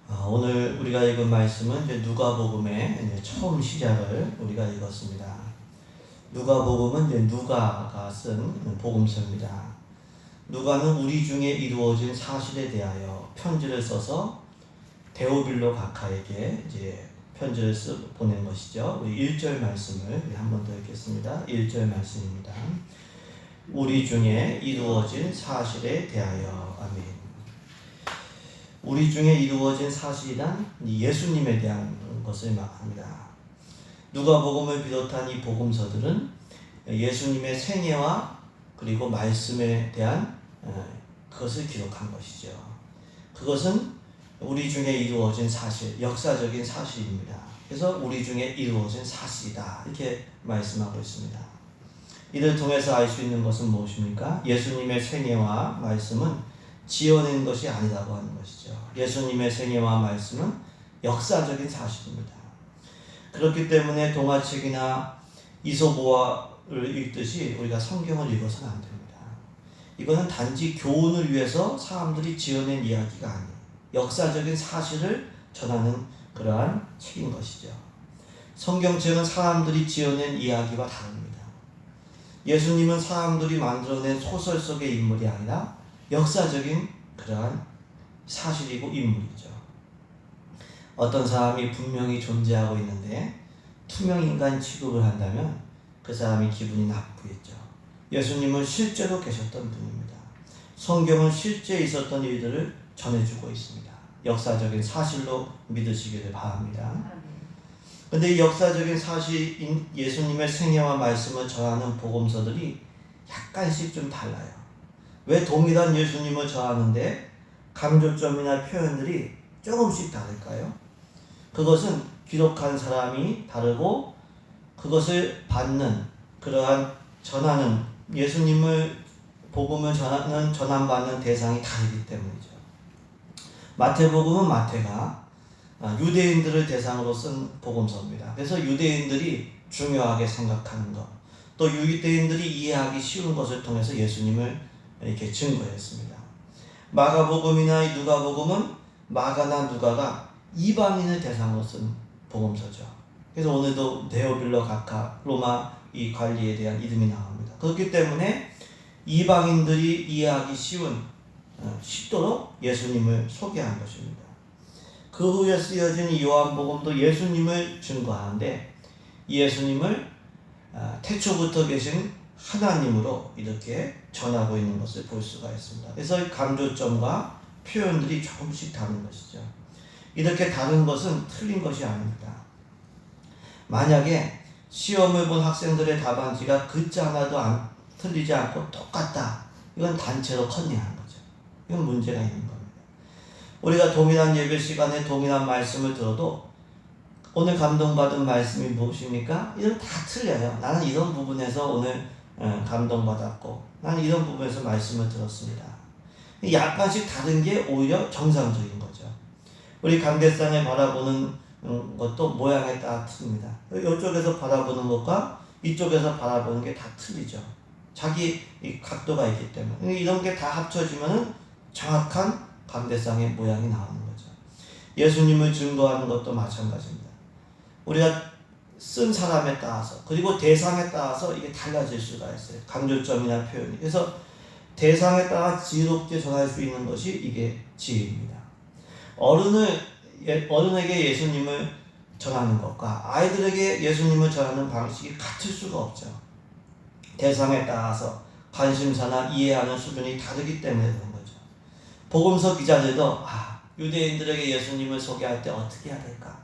오늘 우리가 읽은 말씀은 이제 누가복음의 이제 처음 시작을 우리가 읽었습니다. 누가복음은 이제 누가가 쓴 복음서입니다. 누가는 우리 중에 이루어진 사실에 대하여 편지를 써서 데오빌로 각하에게 이제 편지를 보낸 것이죠. 우리 1절 말씀을 한 번 더 읽겠습니다. 1절 말씀입니다. 우리 중에 이루어진 사실에 대하여. 아멘. 우리 중에 이루어진 사실이란 예수님에 대한 것을 말합니다. 누가복음을 비롯한 이 복음서들은 예수님의 생애와 그리고 말씀에 대한 그것을 기록한 것이죠. 그것은 우리 중에 이루어진 사실, 역사적인 사실입니다. 그래서 우리 중에 이루어진 사실이다 이렇게 말씀하고 있습니다. 이를 통해서 알 수 있는 것은 무엇입니까? 예수님의 생애와 말씀은 지어낸 것이 아니라고 하는 것이죠. 예수님의 생애와 말씀은 역사적인 사실입니다. 그렇기 때문에 동화책이나 이소고화를 읽듯이 우리가 성경을 읽어서는 안 됩니다. 이거는 단지 교훈을 위해서 사람들이 지어낸 이야기가 아니에요. 역사적인 사실을 전하는 그러한 책인 것이죠. 성경책은 사람들이 지어낸 이야기와 다릅니다. 예수님은 사람들이 만들어낸 소설 속의 인물이 아니라 역사적인 그러한 사실이고 인물이죠. 어떤 사람이 분명히 존재하고 있는데 투명인간 취급을 한다면 그 사람이 기분이 나쁘겠죠. 예수님은 실제로 계셨던 분입니다. 성경은 실제 있었던 일들을 전해주고 있습니다. 역사적인 사실로 믿으시기를 바랍니다. 그런데 이 역사적인 사실인 예수님의 생애와 말씀을 전하는 복음서들이 약간씩 좀 달라요. 왜 동일한 예수님을 전하는데 강조점이나 표현들이 조금씩 다를까요? 그것은 기록한 사람이 다르고 그것을 받는 그러한 전하는 예수님을 복음을 전함받는 대상이 다르기 때문이죠. 마태복음은 마태가 유대인들을 대상으로 쓴 복음서입니다. 그래서 유대인들이 중요하게 생각하는 것, 또 유대인들이 이해하기 쉬운 것을 통해서 예수님을 이렇게 증거했습니다. 마가복음이나 누가복음은 마가나 누가가 이방인을 대상으로 쓴 복음서죠. 그래서 오늘도 데오빌로 각하 로마 이 관리에 대한 이름이 나옵니다. 그렇기 때문에 이방인들이 이해하기 쉽도록 예수님을 소개한 것입니다. 그 후에 쓰여진 이 요한복음도 예수님을 증거하는데 예수님을 태초부터 계신 하나님으로 이렇게 전하고 있는 것을 볼 수가 있습니다. 그래서 강조점과 표현들이 조금씩 다른 것이죠. 이렇게 다른 것은 틀린 것이 아닙니다. 만약에 시험을 본 학생들의 답안지가 글자 하나도 틀리지 않고 똑같다. 이건 단체로 컨닝하는 거죠. 이건 문제가 있는 겁니다. 우리가 동일한 예배 시간에 동일한 말씀을 들어도 오늘 감동받은 말씀이 무엇입니까? 이건 다 틀려요. 나는 이런 부분에서 오늘 감동받았고 나는 이런 부분에서 말씀을 들었습니다. 약간씩 다른 게 오히려 정상적인 거죠. 우리 강대상을 바라보는 것도 모양에 따라 틀립니다. 이쪽에서 바라보는 것과 이쪽에서 바라보는 게 다 틀리죠. 자기 각도가 있기 때문에 이런 게 다 합쳐지면 정확한 강대상의 모양이 나오는 거죠. 예수님을 증거하는 것도 마찬가지입니다. 우리가 쓴 사람에 따라서 그리고 대상에 따라서 이게 달라질 수가 있어요. 강조점이나 표현이. 그래서 대상에 따라 지혜롭게 전할 수 있는 것이 이게 지혜입니다. 어른에게 예수님을 전하는 것과 아이들에게 예수님을 전하는 방식이 같을 수가 없죠. 대상에 따라서 관심사나 이해하는 수준이 다르기 때문에 그런 거죠. 복음서 기자들도 유대인들에게 예수님을 소개할 때 어떻게 해야 될까?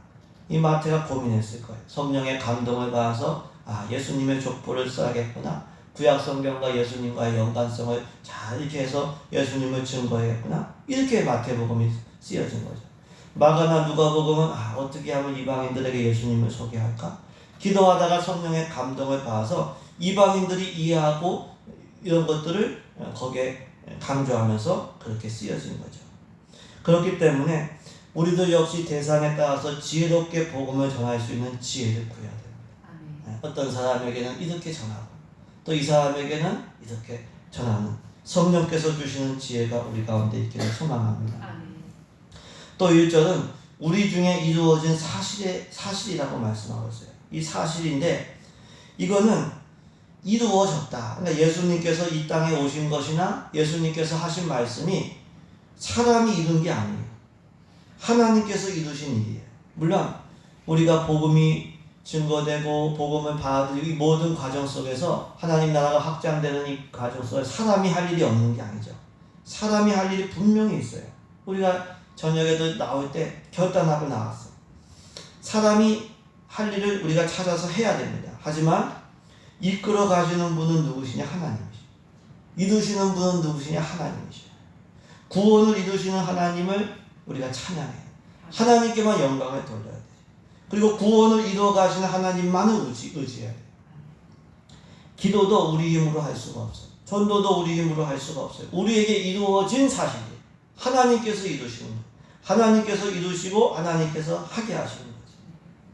이 마태가 고민했을 거예요. 성령의 감동을 받아서 예수님의 족보를 써야겠구나. 구약 성경과 예수님과의 연관성을 잘 이렇게 해서 예수님을 증거해야겠구나. 이렇게 마태복음이 쓰여진 거죠. 마가나 누가복음은 어떻게 하면 이방인들에게 예수님을 소개할까? 기도하다가 성령의 감동을 받아서 이방인들이 이해하고 이런 것들을 거기에 강조하면서 그렇게 쓰여진 거죠. 그렇기 때문에 우리도 역시 대상에 따라서 지혜롭게 복음을 전할 수 있는 지혜를 구해야 됩니다. 어떤 사람에게는 이렇게 전하고 또 이 사람에게는 이렇게 전하는 성령께서 주시는 지혜가 우리 가운데 있기를 소망합니다. 또 1절은 우리 중에 이루어진 사실이라고 말씀하고 있어요. 이 사실인데 이거는 이루어졌다. 그러니까 예수님께서 이 땅에 오신 것이나 예수님께서 하신 말씀이 사람이 이룬 게 아니에요. 하나님께서 이루신 일이에요. 물론 우리가 복음이 증거되고 복음을 받아들이고 이 모든 과정 속에서 하나님 나라가 확장되는 이 과정 속에 사람이 할 일이 없는 게 아니죠. 사람이 할 일이 분명히 있어요. 우리가 저녁에도 나올 때 결단하고 나왔어요. 사람이 할 일을 우리가 찾아서 해야 됩니다. 하지만 이끌어 가시는 분은 누구시냐? 하나님이시죠. 이루시는 분은 누구시냐? 하나님이시죠. 구원을 이루시는 하나님을 우리가 찬양해요. 하나님께만 영광을 돌려야 돼요. 그리고 구원을 이루어 가시는 하나님만을 의지해야 돼요. 기도도 우리 힘으로 할 수가 없어요. 전도도 우리 힘으로 할 수가 없어요. 우리에게 이루어진 사실이에요. 하나님께서 이루시는 거예요. 하나님께서 이루시고 하나님께서 하게 하시는 거죠.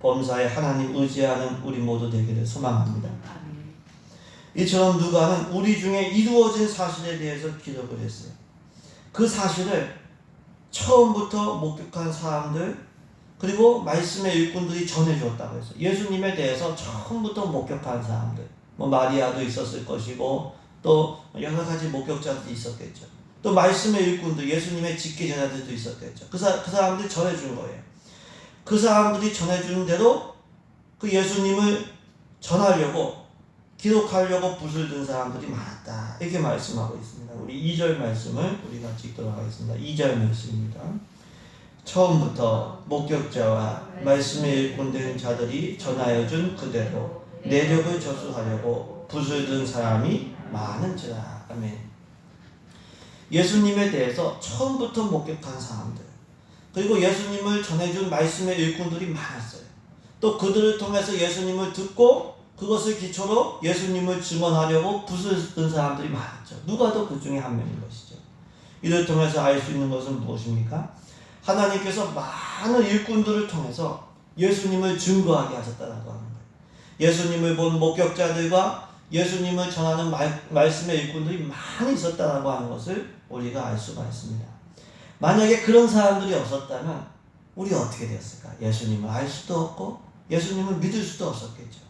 범사에 하나님 의지하는 우리 모두 되기를 소망합니다. 이처럼 누가는 우리 중에 이루어진 사실에 대해서 기록을 했어요. 그 사실을 처음부터 목격한 사람들 그리고 말씀의 일꾼들이 전해주었다고 했어요. 예수님에 대해서 처음부터 목격한 사람들 마리아도 있었을 것이고 또 여러 가지 목격자들이 있었겠죠. 또 말씀의 일꾼들 예수님의 직계제자들도 있었겠죠. 그 사람들이 전해준 거예요. 그 사람들이 전해준 대로 그 예수님을 전하려고 기록하려고 붓을 든 사람들이 많았다. 이렇게 말씀하고 있습니다. 우리 2절 말씀을 우리 같이 읽도록 하겠습니다. 2절 말씀입니다. 처음부터 목격자와 말씀의 일꾼된 자들이 전하여 준 그대로 내력을 저수하려고 붓을 든 사람이 많은지라. 아멘. 예수님에 대해서 처음부터 목격한 사람들 그리고 예수님을 전해준 말씀의 일꾼들이 많았어요. 또 그들을 통해서 예수님을 듣고 그것을 기초로 예수님을 증언하려고 붓을 든 사람들이 많았죠. 누가도 그 중에 한 명인 것이죠. 이를 통해서 알 수 있는 것은 무엇입니까? 하나님께서 많은 일꾼들을 통해서 예수님을 증거하게 하셨다라고 하는 거예요. 예수님을 본 목격자들과 예수님을 전하는 말씀의 일꾼들이 많이 있었다라고 하는 것을 우리가 알 수가 있습니다. 만약에 그런 사람들이 없었다면 우리 어떻게 되었을까? 예수님을 알 수도 없고 예수님을 믿을 수도 없었겠죠.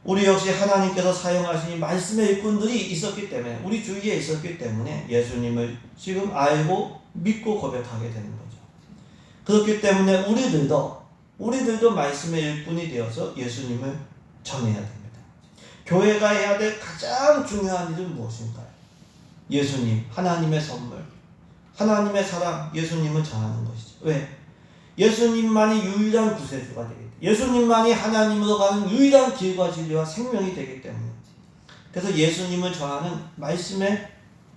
우리 역시 하나님께서 사용하신 말씀의 일꾼들이 있었기 때문에 우리 주위에 있었기 때문에 예수님을 지금 알고 믿고 고백하게 되는 거죠. 그렇기 때문에 우리들도 말씀의 일꾼이 되어서 예수님을 전해야 됩니다. 교회가 해야 될 가장 중요한 일은 무엇인가요? 예수님, 하나님의 선물, 하나님의 사랑, 예수님을 전하는 것이죠. 왜? 예수님만이 유일한 구세주가 되기 때문에 예수님만이 하나님으로 가는 유일한 길과 진리와 생명이 되기 때문에 그래서 예수님을 전하는 말씀의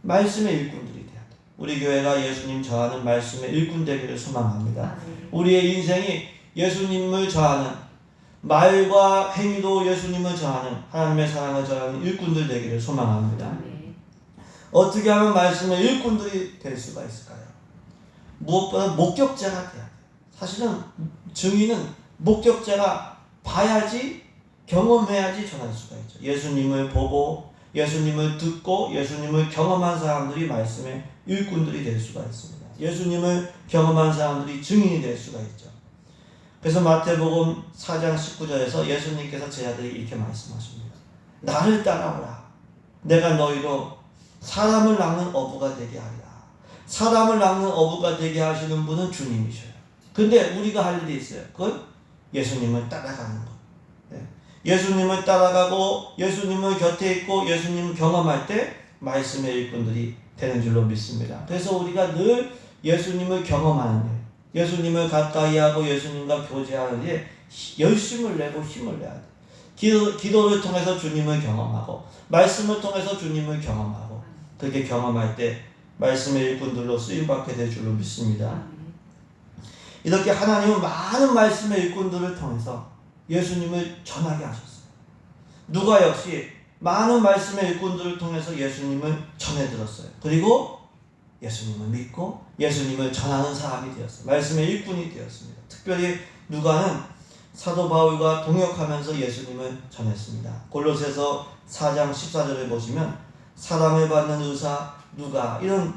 일꾼들이 돼야 돼요. 우리 교회가 예수님 전하는 말씀의 일꾼 되기를 소망합니다. 우리의 인생이 예수님을 전하는 말과 행위로 예수님을 전하는 하나님의 사랑을 전하는 일꾼들 되기를 소망합니다. 어떻게 하면 말씀의 일꾼들이 될 수가 있을까요? 무엇보다 목격자가 돼야 돼요. 사실은 증인은 목격자가 봐야지 경험해야지 전할 수가 있죠. 예수님을 보고 예수님을 듣고 예수님을 경험한 사람들이 말씀의 일꾼들이 될 수가 있습니다. 예수님을 경험한 사람들이 증인이 될 수가 있죠. 그래서 마태복음 4장 19절에서 예수님께서 제자들이 이렇게 말씀하십니다. 나를 따라오라. 내가 너희로 사람을 낚는 어부가 되게 하리라. 사람을 낚는 어부가 되게 하시는 분은 주님이셔요. 근데 우리가 할 일이 있어요. 그건 예수님을 따라가는 것. 예수님을 따라가고 예수님을 곁에 있고 예수님을 경험할 때 말씀의 일꾼들이 되는 줄로 믿습니다. 그래서 우리가 늘 예수님을 경험하는 일, 예수님을 가까이 하고 예수님과 교제하는 일에 열심을 내고 힘을 내야 돼. 기도를 통해서 주님을 경험하고 말씀을 통해서 주님을 경험하고 그렇게 경험할 때 말씀의 일꾼들로 쓰임받게 될 줄로 믿습니다. 이렇게 하나님은 많은 말씀의 일꾼들을 통해서 예수님을 전하게 하셨어요. 누가 역시 많은 말씀의 일꾼들을 통해서 예수님을 전해들었어요. 그리고 예수님을 믿고 예수님을 전하는 사람이 되었어요. 말씀의 일꾼이 되었습니다. 특별히 누가는 사도 바울과 동역하면서 예수님을 전했습니다. 골로새서 4장 14절을 보시면 사랑을 받는 의사 누가 이런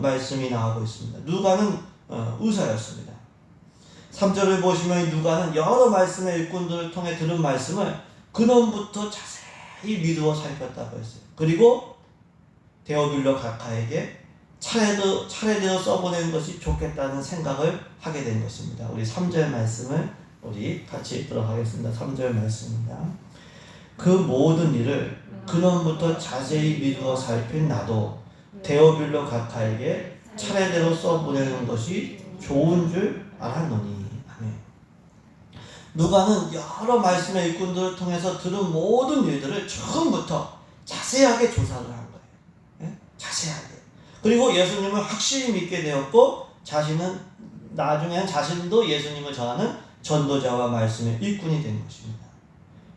말씀이 나오고 있습니다. 누가는 의사였습니다. 3절을 보시면 누가는 여러 말씀의 일꾼들을 통해 들은 말씀을 근원부터 자세히 미루어 살폈다고 했어요. 그리고 데오빌로 각하에게 차례대로 써보내는 것이 좋겠다는 생각을 하게 된 것입니다. 우리 3절 말씀을 우리 같이 읽도록 하겠습니다. 3절 말씀입니다. 그 모든 일을 근원부터 자세히 미루어 살핀 나도 데오빌로 각하에게 차례대로 써보내는 것이 좋은 줄 알았노니. 아멘. 누가는 여러 말씀의 일꾼들을 통해서 들은 모든 일들을 처음부터 자세하게 조사를 한 거예요. 예? 자세하게. 그리고 예수님을 확실히 믿게 되었고 나중에는 자신도 예수님을 전하는 전도자와 말씀의 일꾼이 된 것입니다.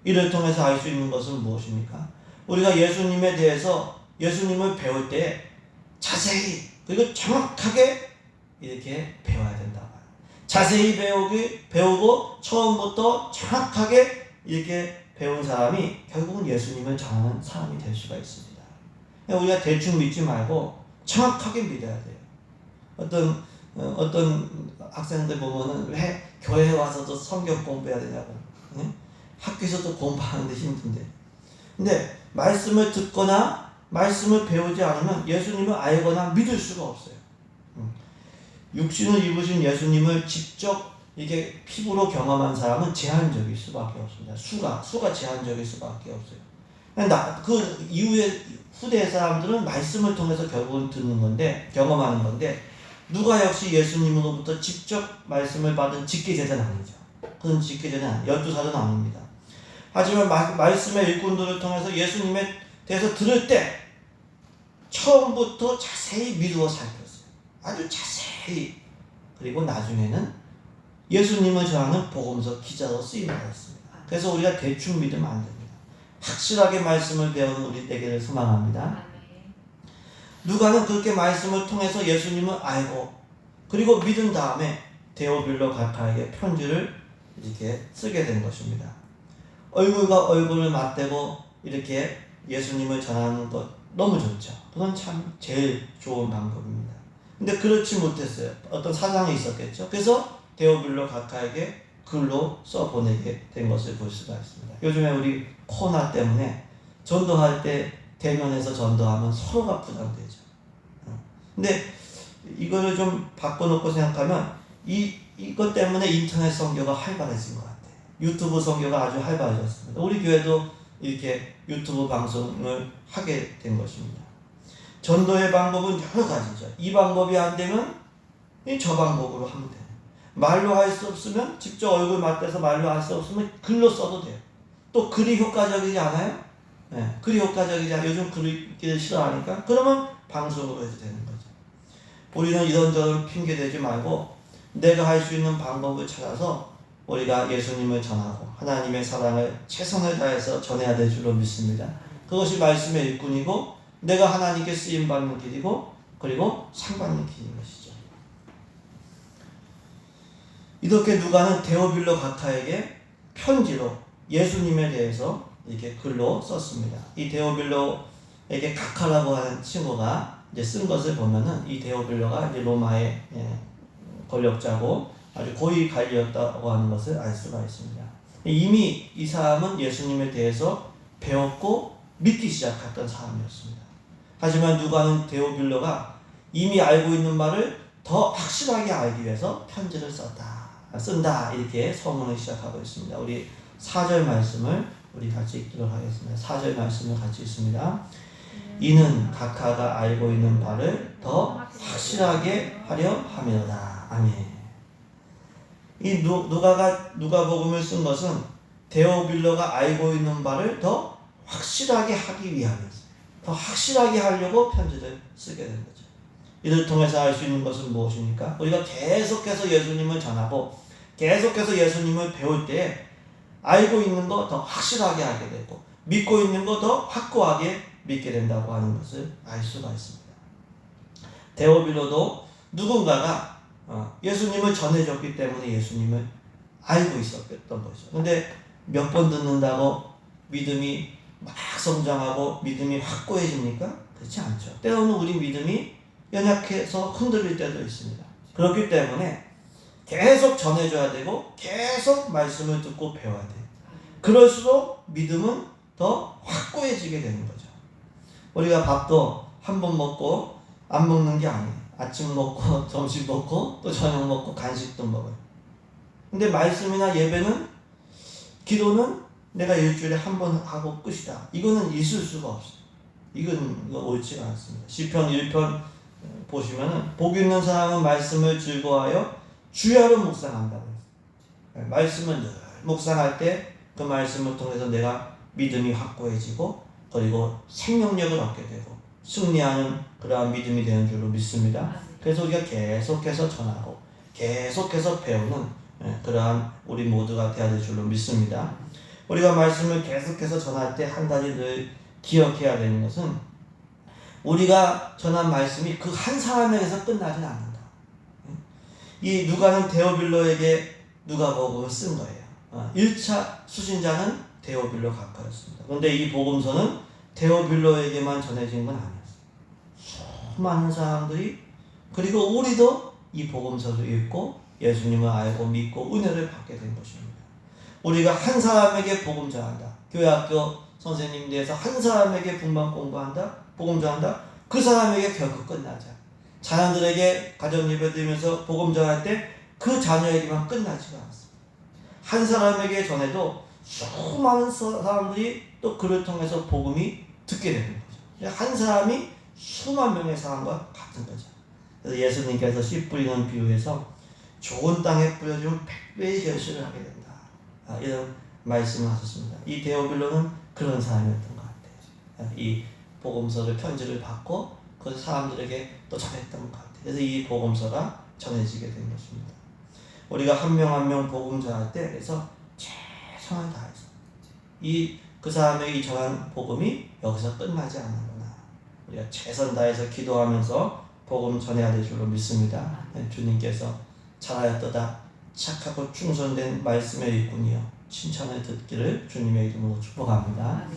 이를 통해서 알 수 있는 것은 무엇입니까? 우리가 예수님에 대해서 예수님을 배울 때 자세히 그리고 정확하게 이렇게 배워야 된다. 자세히 배우고 처음부터 정확하게 이렇게 배운 사람이 결국은 예수님을 전하는 사람이 될 수가 있습니다. 우리가 대충 믿지 말고 정확하게 믿어야 돼요. 어떤 학생들 보면은 왜 교회에 와서도 성경 공부해야 되냐고. 응? 학교에서도 공부하는데 힘든데. 근데 말씀을 듣거나 말씀을 배우지 않으면 예수님을 알거나 믿을 수가 없어요. 육신을 입으신 예수님을 직접 이게 피부로 경험한 사람은 제한적일 수밖에 없습니다. 수가 제한적일 수밖에 없어요. 그 이후에 후대 사람들은 말씀을 통해서 결국은 듣는 건데, 경험하는 건데, 누가 역시 예수님으로부터 직접 말씀을 받은 직계제자는 아니죠. 그건 직계제자는 12살은 아닙니다. 하지만 말씀의 일꾼들을 통해서 예수님에 대해서 들을 때 처음부터 자세히 미루어 살폈어요. 아주 자세히. 그리고 나중에는 예수님을 전하는 복음서 기자로 쓰임받았습니다. 그래서 우리가 대충 믿으면 안 됩니다. 확실하게 말씀을 배우는 우리 되기를 소망합니다. 누가는 그렇게 말씀을 통해서 예수님을 알고 그리고 믿은 다음에 데오빌로 각하에게 편지를 이렇게 쓰게 된 것입니다. 얼굴과 얼굴을 맞대고 이렇게 예수님을 전하는 것 너무 좋죠. 그건 참 제일 좋은 방법입니다. 근데 그렇지 못했어요. 어떤 사정이 있었겠죠. 그래서 데오빌로 각하에게 글로 써보내게 된 것을 볼 수가 있습니다. 요즘에 우리 코로나 때문에 전도할 때 대면에서 전도하면 서로가 부담되죠. 근데 이거를 좀 바꿔놓고 생각하면 이것 때문에 인터넷 선교가 활발해진 것 같아요. 유튜브 선교가 아주 활발해졌습니다. 우리 교회도 이렇게 유튜브 방송을 하게 된 것입니다. 전도의 방법은 여러 가지죠. 이 방법이 안 되면 저 방법으로 하면 돼요. 말로 할 수 없으면 직접 얼굴 맞대서 말로 할 수 없으면 글로 써도 돼요. 또 글이 효과적이지 않아요? 네, 글이 효과적이지 않아요. 요즘 글 읽기를 싫어하니까 그러면 방송으로 해도 되는 거죠. 우리는 이런저런 핑계 대지 말고 내가 할 수 있는 방법을 찾아서 우리가 예수님을 전하고 하나님의 사랑을 최선을 다해서 전해야 될 줄로 믿습니다. 그것이 말씀의 일꾼이고 내가 하나님께 쓰임받는 길이고 그리고 상받는 길인 것이죠. 이렇게 누가는 데오빌로 각하에게 편지로 예수님에 대해서 이렇게 글로 썼습니다. 이 데오빌로에게 각하라고 하는 친구가 이제 쓴 것을 보면은 이 데오빌로가 이제 로마의 권력자고 아주 고위 관리였다고 하는 것을 알 수가 있습니다. 이미 이 사람은 예수님에 대해서 배웠고 믿기 시작했던 사람이었습니다. 하지만 누가는 데오빌로가 이미 알고 있는 말을 더 확실하게 알기 위해서 편지를 쓴다 이렇게 서문을 시작하고 있습니다. 우리 4절 말씀을 우리 같이 읽도록 하겠습니다. 4절 말씀을 같이 읽습니다. 이는 각하가 알고 있는 바를 더 확실하게 하려 함이로다. 아멘. 이 누가복음을 쓴 것은 데오빌로가 알고 있는 바를 더 확실하게 하기 위함이었어요. 더 확실하게 하려고 편지를 쓰게 된 거죠. 이를 통해서 알 수 있는 것은 무엇입니까? 우리가 계속해서 예수님을 전하고 계속해서 예수님을 배울 때 알고 있는 거 더 확실하게 알게 되고 믿고 있는 거 더 확고하게 믿게 된다고 하는 것을 알 수가 있습니다. 데오빌로도 누군가가 예수님을 전해줬기 때문에 예수님을 알고 있었던 거죠. 근데 몇 번 듣는다고 믿음이 막 성장하고 믿음이 확고해집니까? 그렇지 않죠. 때로는 우리 믿음이 연약해서 흔들릴 때도 있습니다. 그렇기 때문에 계속 전해줘야 되고 계속 말씀을 듣고 배워야 돼요. 그럴수록 믿음은 더 확고해지게 되는 거죠. 우리가 밥도 한 번 먹고 안 먹는 게 아니에요. 아침 먹고 점심 먹고 또 저녁 먹고 간식도 먹어요. 근데 말씀이나 예배는, 기도는 내가 일주일에 한 번 하고 끝이다. 이거는 있을 수가 없어요. 이건 옳지가 않습니다. 시편 1편 보시면은 복 있는 사람은 말씀을 즐거워하여 주야로 묵상한다고 했어요. 말씀을 늘 묵상할 때 그 말씀을 통해서 내가 믿음이 확고해지고 그리고 생명력을 얻게 되고 승리하는 그러한 믿음이 되는 줄로 믿습니다. 그래서 우리가 계속해서 전하고 계속해서 배우는 그러한 우리 모두가 되어야 될 줄로 믿습니다. 우리가 말씀을 계속해서 전할 때 한 가지 늘 기억해야 되는 것은 우리가 전한 말씀이 그 한 사람에게서 끝나진 않는다. 이 누가는 데오빌로에게 누가복음을 쓴 거예요. 1차 수신자는 데오빌로 각하였습니다. 그런데 이 복음서는 데오빌로에게만 전해진 건 아니었어요. 수많은 사람들이, 그리고 우리도 이 복음서를 읽고 예수님을 알고 믿고 은혜를 받게 된 것입니다. 우리가 한 사람에게 복음 전한다. 교회학교 선생님들에서 한 사람에게 분만 공부한다, 복음 전한다. 그 사람에게 결코 끝나자. 자녀들에게 가정 예배 드리면서 복음 전할 때 그 자녀에게만 끝나지가 않습니다. 한 사람에게 전해도 수많은 사람들이 또 그를 통해서 복음이 듣게 되는 거죠. 한 사람이 수만 명의 사람과 같은 거죠. 그래서 예수님께서 씨 뿌리는 비유에서 좋은 땅에 뿌려주면 100배의 결실을 하게 된다. 이런 말씀을 하셨습니다. 이 데오빌로는 그런 사람이었던 것 같아요. 이 복음서를 편지를 받고 그 사람들에게 또 전했던 것 같아요. 그래서 이 복음서가 전해지게 된 것입니다. 우리가 한 명 한 명 복음 전할 때 그래서 최선을 다해서 그 사람에게 전한 복음이 여기서 끝나지 않는구나. 우리가 최선 다해서 기도하면서 복음 전해야 될 줄로 믿습니다. 주님께서 잘하였도다 착하고 충성된 말씀의 일꾼이여 칭찬을 듣기를 주님의 이름으로 축복합니다.